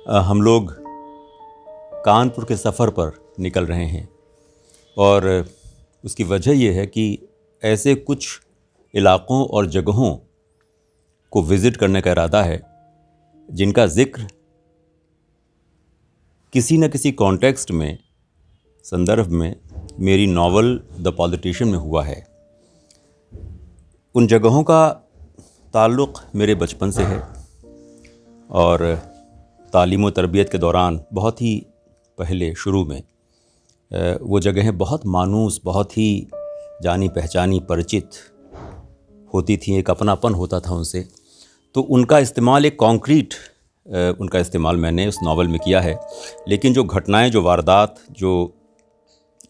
हम लोग कानपुर के सफ़र पर निकल रहे हैं और उसकी वजह यह है कि ऐसे कुछ इलाक़ों और जगहों को विज़िट करने का इरादा है जिनका ज़िक्र किसी न किसी कॉन्टेक्स्ट में, संदर्भ में मेरी नावल द पॉलिटिशियन में हुआ है। उन जगहों का ताल्लुक़ मेरे बचपन से है और तालीम व तरबियत के दौरान बहुत ही पहले शुरू में वो जगहें बहुत मानूस, बहुत ही जानी पहचानी, परिचित होती थी, एक अपनापन होता था उनसे। तो उनका इस्तेमाल एक कॉन्क्रीट उनका इस्तेमाल मैंने उस नावल में किया है। लेकिन जो घटनाएं, जो वारदात, जो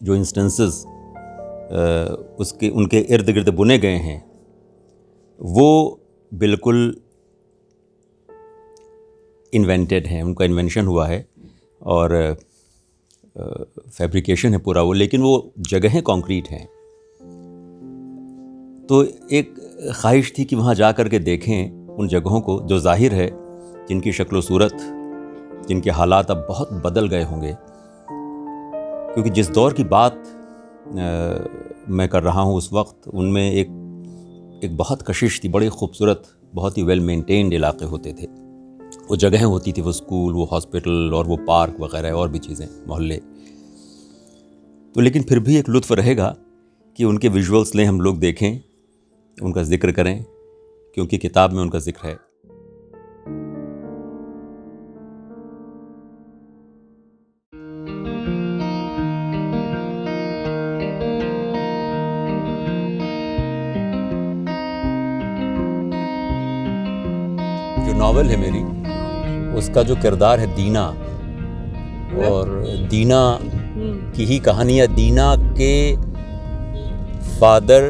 इंस्टेंसेस उसके उनके इर्द गिर्द बुने गए हैं वो बिल्कुल इन्वेंटेड हैं, उनका इन्वेंशन हुआ है और फैब्रिकेशन है पूरा वो, लेकिन वो जगहें कॉन्क्रीट हैं। तो एक ख्वाहिश थी कि वहाँ जा कर के देखें उन जगहों को जो ज़ाहिर है जिनकी शक्ल व सूरत, जिनके हालात अब बहुत बदल गए होंगे, क्योंकि जिस दौर की बात मैं कर रहा हूँ उस वक्त उनमें एक बहुत कशिश थी, बड़ी खूबसूरत, बहुत ही वेल मेंटेन्ड इलाके होते थे, वो जगहें होती थी, वो स्कूल, वो हॉस्पिटल और वो पार्क वगैरह और भी चीज़ें, मोहल्ले। तो लेकिन फिर भी एक लुत्फ़ रहेगा कि उनके विजुअल्स लें, हम लोग देखें, उनका ज़िक्र करें, क्योंकि किताब में उनका ज़िक्र है। जो नावल है मेरी, उसका जो किरदार है दीना, और दीना की ही कहानी है, दीना के फादर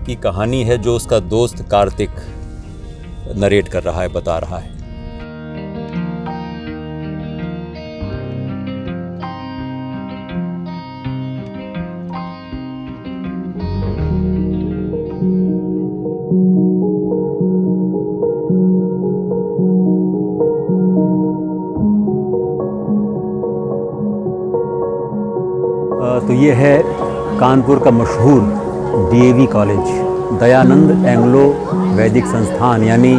की कहानी है जो उसका दोस्त कार्तिक नरेट कर रहा है, बता रहा है। तो ये है कानपुर का मशहूर DAV कॉलेज, दयानंद एंग्लो वैदिक संस्थान, यानी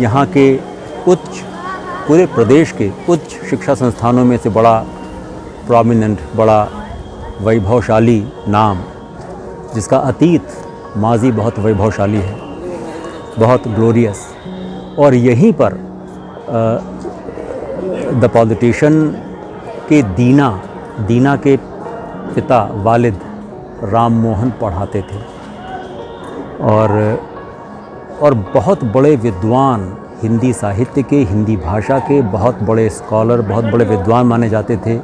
यहाँ के पूरे प्रदेश के उच्च शिक्षा संस्थानों में से बड़ा प्रोमिनेंट, बड़ा वैभवशाली नाम, जिसका अतीत, माजी बहुत वैभवशाली है, बहुत ग्लोरियस। और यहीं पर द पॉलिटिशियन के दीना के पिता वालिद राम मोहन पढ़ाते थे और बहुत बड़े विद्वान, हिंदी साहित्य के, हिंदी भाषा के बहुत बड़े स्कॉलर, बहुत बड़े विद्वान माने जाते थे।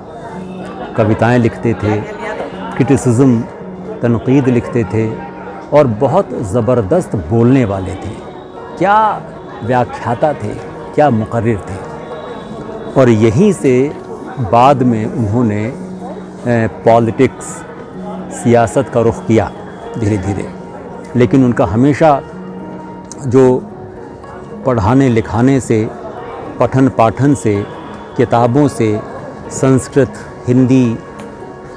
कविताएं लिखते थे, क्रिटिसिज्म, तनकीद लिखते थे और बहुत ज़बरदस्त बोलने वाले थे। क्या व्याख्याता थे, क्या मुकर्रिर थे। और यहीं से बाद में उन्होंने पॉलिटिक्स, सियासत का रुख किया धीरे धीरे। लेकिन उनका हमेशा जो पढ़ाने लिखाने से, पठन पाठन से, किताबों से, संस्कृत, हिंदी,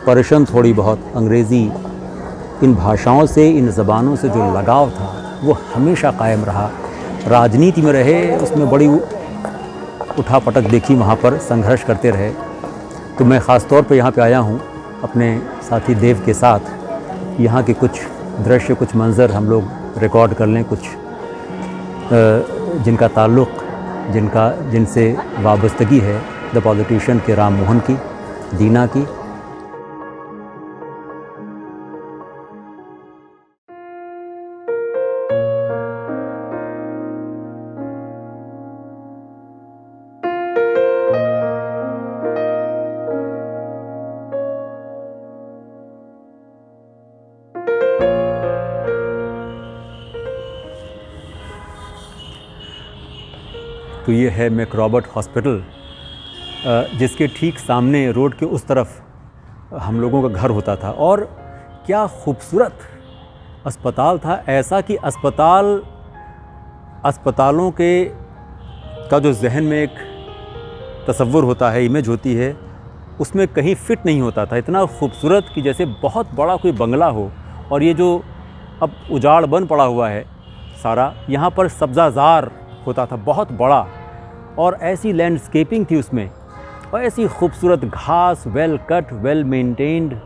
पर्शियन, थोड़ी बहुत अंग्रेज़ी, इन भाषाओं से, इन ज़बानों से जो लगाव था वो हमेशा कायम रहा। राजनीति में रहे, उसमें बड़ी उठापटक देखी, वहाँ पर संघर्ष करते रहे। तो मैं ख़ास तौर पे यहाँ पे आया हूँ अपने साथी देव के साथ। यहाँ के कुछ दृश्य, कुछ मंज़र हम लोग रिकॉर्ड कर लें, कुछ जिनका ताल्लुक़, जिनसे वाबस्तगी है द पॉलिटिशियन के राम मोहन की, दीना की। तो ये है मैक्रॉबर्ट हॉस्पिटल, जिसके ठीक सामने रोड के उस तरफ हम लोगों का घर होता था। और क्या खूबसूरत अस्पताल था, ऐसा कि अस्पतालों के का जो जहन में एक तसव्वुर होता है, इमेज होती है, उसमें कहीं फिट नहीं होता था। इतना खूबसूरत कि जैसे बहुत बड़ा कोई बंगला हो, और ये जो अब उजाड़ बन पड़ा हुआ है सारा, यहाँ पर सब्ज़ाज़ार होता था बहुत बड़ा, और ऐसी लैंडस्केपिंग थी उसमें, और ऐसी खूबसूरत घास, well cut, well maintained,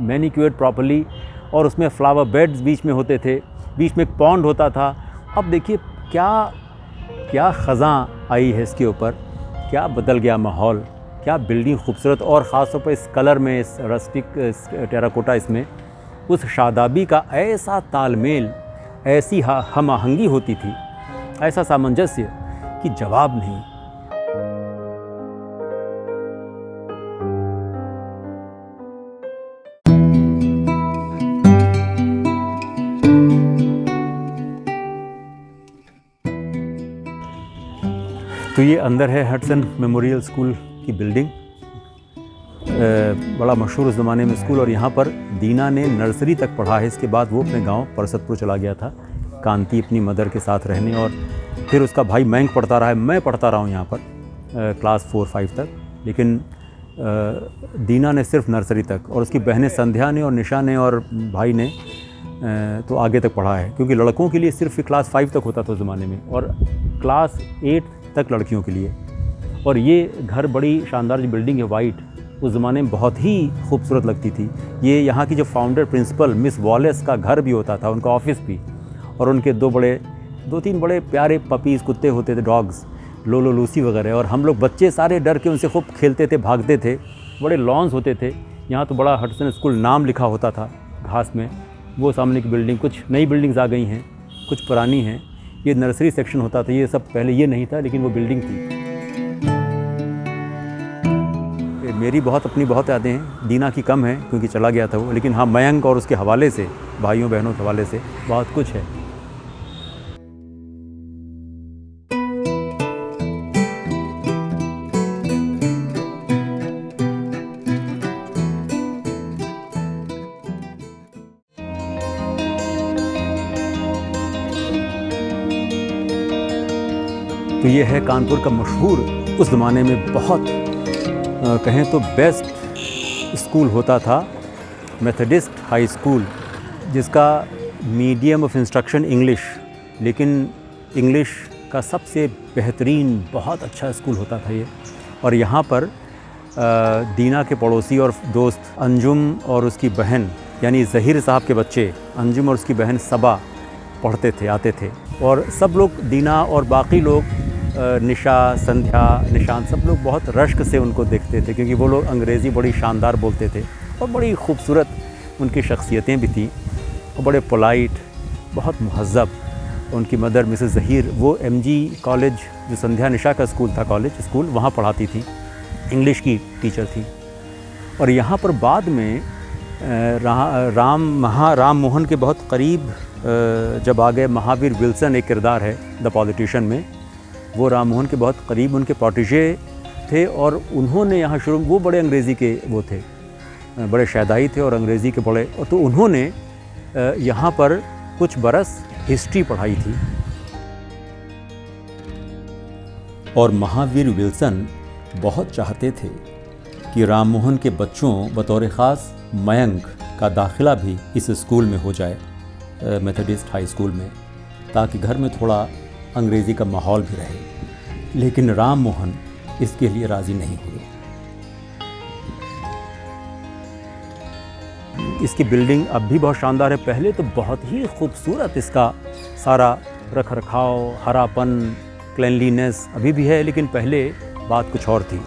manicured properly, और उसमें फ्लावर बेड्स बीच में होते थे, बीच में एक पॉन्ड होता था। अब देखिए क्या क्या ख़ज़ां आई है इसके ऊपर, क्या बदल गया माहौल, क्या बिल्डिंग खूबसूरत, और ख़ास तौर पर इस कलर में, इस रस्टिक टेराकोटा, इसमें उस शादाबी का ऐसा तालमेल, ऐसी हम आहंगी होती थी, ऐसा सामंजस्य कि जवाब नहीं। तो ये अंदर है हडसन मेमोरियल स्कूल की बिल्डिंग, बड़ा मशहूर उस ज़माने में स्कूल। और यहाँ पर दीना ने नर्सरी तक पढ़ा है। इसके बाद वो अपने गांव परसतपुर चला गया था, कांति अपनी मदर के साथ रहने, और फिर उसका भाई मयंक पढ़ता रहा है। मैं पढ़ता रहा हूँ यहाँ पर क्लास 4-5 तक, लेकिन दीना ने सिर्फ नर्सरी तक, और उसकी बहनें संध्या ने और निशा ने और भाई ने तो आगे तक पढ़ा है, क्योंकि लड़कों के लिए सिर्फ क्लास 5 तक होता था उस ज़माने में, और क्लास 8 तक लड़कियों के लिए। और ये घर बड़ी शानदार जो बिल्डिंग है वाइट, उस ज़माने में बहुत ही खूबसूरत लगती थी। ये यहाँ की जो फाउंडर प्रिंसिपल मिस वॉलेस का घर भी होता था, उनका ऑफिस भी, और उनके 2-3 बड़े प्यारे पपीज़, कुत्ते होते थे, डॉग्स, लोलो, लूसी वगैरह। और हम लोग बच्चे सारे डर के उनसे खूब खेलते थे, भागते थे। बड़े लॉन्स होते थे। यहाँ तो बड़ा हडसन स्कूल नाम लिखा होता था घास में। वो सामने की बिल्डिंग, कुछ नई बिल्डिंग्स आ गई हैं, कुछ पुरानी हैं। ये नर्सरी सेक्शन होता था, ये सब पहले ये नहीं था, लेकिन वो बिल्डिंग थी। मेरी अपनी बहुत यादें हैं, दीना की कम है क्योंकि चला गया था वो, लेकिन हाँ, मयंक और उसके हवाले से, भाइयों बहनों के हवाले से बहुत कुछ है। तो ये है कानपुर का मशहूर, उस ज़माने में बहुत कहें तो बेस्ट स्कूल होता था, मेथोडिस्ट हाई स्कूल, जिसका मीडियम ऑफ इंस्ट्रक्शन इंग्लिश, लेकिन इंग्लिश का सबसे बेहतरीन बहुत अच्छा स्कूल होता था ये। और यहाँ पर दीना के पड़ोसी और दोस्त अंजुम और उसकी बहन, यानी ज़हीर साहब के बच्चे अंजुम और उसकी बहन सबा पढ़ते थे, आते थे। और सब लोग, दीना और बाकी लोग, निशा, संध्या, निशांत, सब लोग बहुत रश्क से उनको देखते थे, क्योंकि वो लोग अंग्रेज़ी बड़ी शानदार बोलते थे, और बड़ी खूबसूरत उनकी शख्सियतें भी थी, और बड़े पोलाइट, बहुत महज़्ज़ब। उनकी मदर मिसेस ज़हीर, वो MG कॉलेज, जो संध्या निशा का स्कूल था, कॉलेज स्कूल, वहाँ पढ़ाती थी, इंग्लिश की टीचर थी। और यहाँ पर बाद में राम मोहन के बहुत करीब जब आ गए, महावीर विल्सन एक किरदार है द पॉलिटिशियन में, वो राम मोहन के बहुत करीब उनके प्रोटेजे थे, और उन्होंने यहाँ शुरू, वो बड़े अंग्रेज़ी के वो थे, बड़े शैदाई थे और अंग्रेज़ी के बड़े, और तो उन्होंने यहाँ पर कुछ बरस हिस्ट्री पढ़ाई थी। और महावीर विल्सन बहुत चाहते थे कि राम मोहन के बच्चों, बतौर ख़ास मयंक का दाखिला भी इस स्कूल में हो जाए, मेथोडिस्ट हाई स्कूल में, ताकि घर में थोड़ा अंग्रेज़ी का माहौल भी रहे। लेकिन राम मोहन इसके लिए राज़ी नहीं हुए। इसकी बिल्डिंग अब भी बहुत शानदार है, पहले तो बहुत ही खूबसूरत इसका सारा रख रखाव, हरापन, क्लीनलीनेस अभी भी है, लेकिन पहले बात कुछ और थी।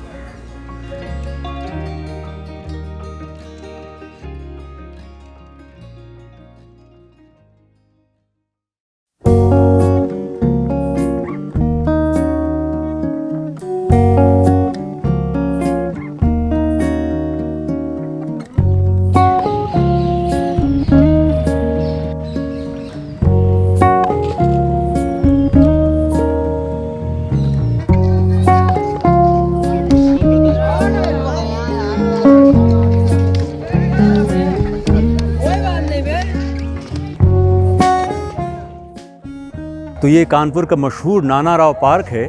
तो ये कानपुर का मशहूर नाना राव पार्क है,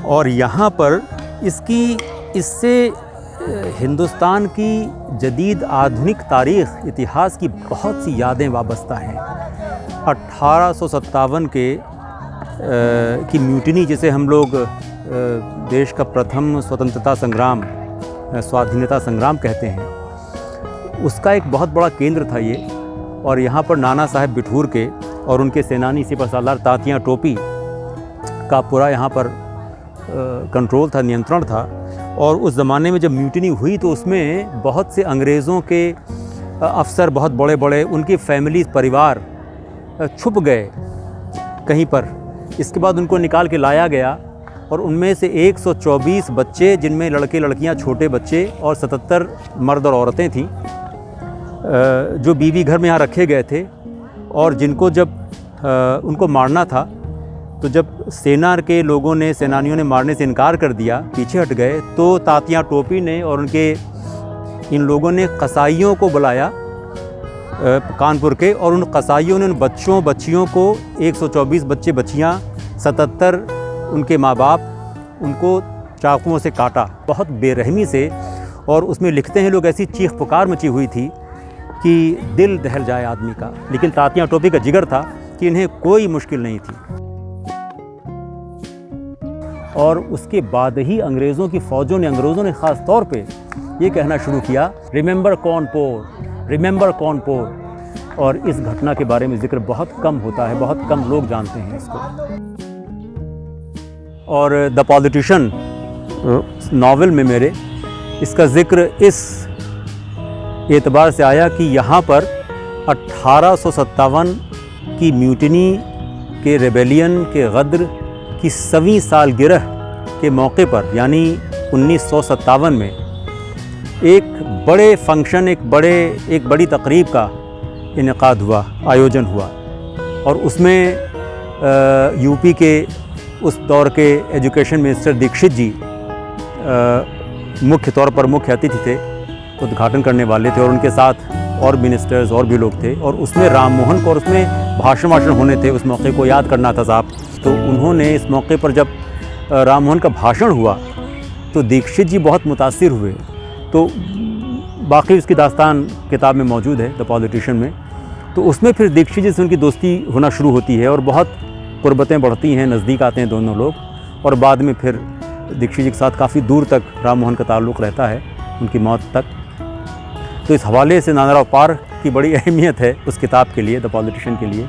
और यहाँ पर इससे हिंदुस्तान की जदीद आधुनिक तारीख़ इतिहास की बहुत सी यादें वाबस्ता हैं। 1857 की म्यूटिनी, जिसे हम लोग देश का प्रथम स्वतंत्रता संग्राम, स्वाधीनता संग्राम कहते हैं, उसका एक बहुत बड़ा केंद्र था ये। और यहाँ पर नाना साहब बिठूर के और उनके सेनानी सिपहसालार तात्या टोपी का पूरा यहाँ पर कंट्रोल था, नियंत्रण था। और उस ज़माने में जब म्यूटिनी हुई तो उसमें बहुत से अंग्रेज़ों के अफसर, बहुत बड़े बड़े, उनकी फैमिली, परिवार छुप गए कहीं पर। इसके बाद उनको निकाल के लाया गया और उनमें से 124 बच्चे, जिनमें लड़के लड़कियां, छोटे बच्चे और 77 मर्द और औरतें थीं, जो बीवी घर में यहाँ रखे गए थे। और जिनको जब उनको मारना था तो जब सेना के लोगों ने, सेनानियों ने मारने से इनकार कर दिया, पीछे हट गए, तो तात्या टोपी ने और उनके इन लोगों ने कसाईयों को बुलाया कानपुर के, और उन कसाईयों ने उन बच्चों बच्चियों को, 124 बच्चे बच्चियाँ, 77 उनके माँ बाप, उनको चाकुओं से काटा बहुत बेरहमी से। और उसमें लिखते हैं लोग, ऐसी चीख पुकार मची हुई थी कि दिल दहल जाए आदमी का। लेकिन तात्या टोपी का जिगर था कि इन्हें कोई मुश्किल नहीं थी। और उसके बाद ही अंग्रेज़ों की फ़ौजों ने, अंग्रेज़ों ने ख़ास तौर पे ये कहना शुरू किया, रिमेंबर कानपुर, रिमेंबर कानपुर। और इस घटना के बारे में ज़िक्र बहुत कम होता है, बहुत कम लोग जानते हैं इसको। और द पॉलिटिशियन नावल में मेरे इसका ज़िक्र इस एतबार से आया कि यहाँ पर 1857 की म्यूटिनी के, रेबेलियन के, गद्र की 100वीं सालगिरह के मौके पर, यानी 1957 में एक बड़े फंक्शन, एक बड़ी तकरीब का इनेकाद हुआ, आयोजन हुआ। और उसमें यूपी के उस दौर के एजुकेशन मिनिस्टर दीक्षित जी मुख्य तौर पर मुख्य अतिथि थे, उद्घाटन करने वाले थे। और उनके साथ और मिनिस्टर्स और भी लोग थे। और उसमें राम मोहन को, और उसमें भाषण होने थे, उस मौके को याद करना था साहब। तो उन्होंने इस मौके पर जब राम मोहन का भाषण हुआ तो दीक्षित जी बहुत मुतासिर हुए। तो बाकी उसकी दास्तान किताब में मौजूद है, द पॉलिटिशियन में। तो उसमें फिर दीक्षित जी से उनकी दोस्ती होना शुरू होती है और बहुत कुर्बतें बढ़ती हैं, नज़दीक आते हैं दोनों लोग। और बाद में फिर दीक्षित जी के साथ काफ़ी दूर तक राम मोहन का ताल्लुक़ रहता है, उनकी मौत तक। तो इस हवाले से नानाराव पार की बड़ी अहमियत है उस किताब के लिए, द पॉलिटिशियन के लिए।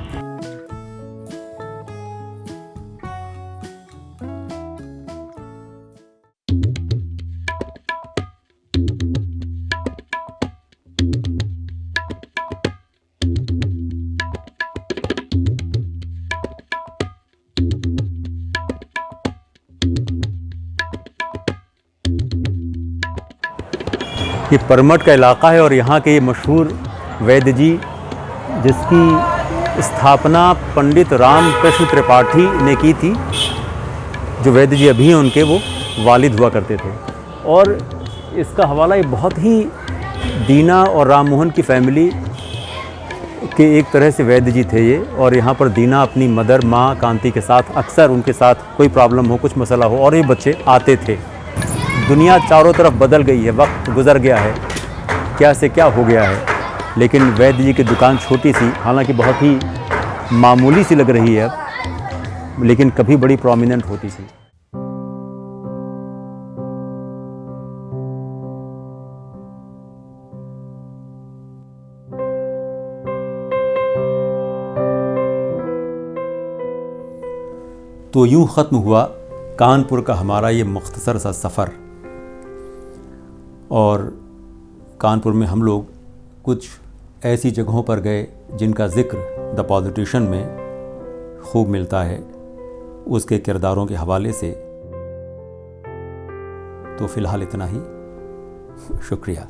ये परमठ का इलाका है और यहाँ के ये मशहूर वैद्य जी, जिसकी स्थापना पंडित राम कृष्ण त्रिपाठी ने की थी, जो वैद्य जी अभी हैं उनके वो वालिद हुआ करते थे। और इसका हवाला ये बहुत ही दीना और राम मोहन की फैमिली के एक तरह से वैद्य जी थे ये। और यहाँ पर दीना अपनी मदर माँ कांति के साथ, अक्सर उनके साथ कोई प्रॉब्लम हो, कुछ मसला हो, और ये बच्चे आते थे। दुनिया चारों तरफ बदल गई है, वक्त गुजर गया है, क्या से क्या हो गया है। लेकिन वैद्य जी की दुकान छोटी सी, हालांकि बहुत ही मामूली सी लग रही है अब, लेकिन कभी बड़ी प्रोमिनेंट होती थी। तो यूं ख़त्म हुआ कानपुर का हमारा ये मुख्तसर सा सफ़र। और कानपुर में हम लोग कुछ ऐसी जगहों पर गए जिनका ज़िक्र द पॉलिटिशियन में खूब मिलता है उसके किरदारों के हवाले से। तो फ़िलहाल इतना ही, शुक्रिया।